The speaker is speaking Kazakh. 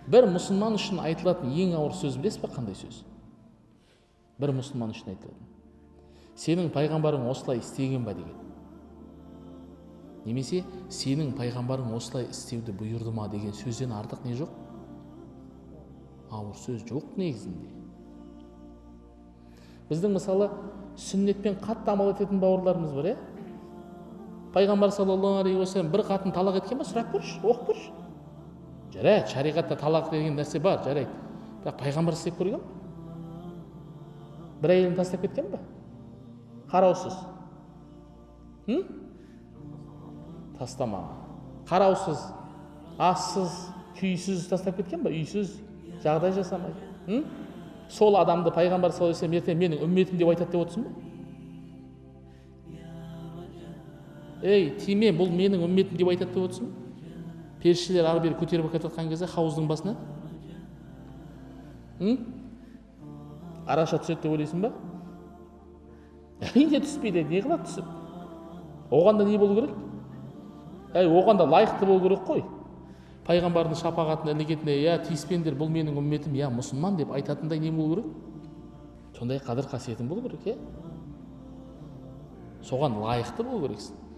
бір мұсылман үшін айтылатын ең ауыр сөз білесіз бе қандай сөз? Бір мұсылман үшін айтылатын: сенің пайғамбарың осылай істеген ба деген. Немесе сенің пайғамбарың осылай істеуді бұйырды ма деген сөзден артық не жоқ? Ауыр сөз жоқ негізінде. Біздің мысалы сүннетпен қатты амал ететін бауырларымыз бар, Пайғамбар саллаллаху алейхи уассалам бір қатын талақ еткен ба, сұрап көрші, оқып көрші. Жарайды, шариғатта талақ деген нәрсе бар, жарайды. Бірақ пайғамбар істеп көрген бе? Бір әйелін тастап кеткен бе? Қараусыз. Тастамаған. Қараусыз, ассыз, күйсіз тастап кеткен бе? Үйсіз, жағдай жасамай. Сол адамды пайғамбар саллаллаху алейхи уассалам ертең менің үмметім деп айтады деп отырсың ба? Ей, тиме, бұл менің үмметім деп айтады деп отырсың ба? Періштелер ары бері көтеріп келе жатқан кезде хауыздың басына араша түседі деп ойлайсың ба? Әрине түспейді, не қылады түсіп? Оған да не болу керек? Оған да лайықты болу керек қой. Пайғамбардың шапағатына ілігетіне, тиіспеңдер, бұл менің үмметім, мұсылман деп айтатындай не болу керек? Сондай қадір қасиетің болу керек, Соған лайықты болу керексің.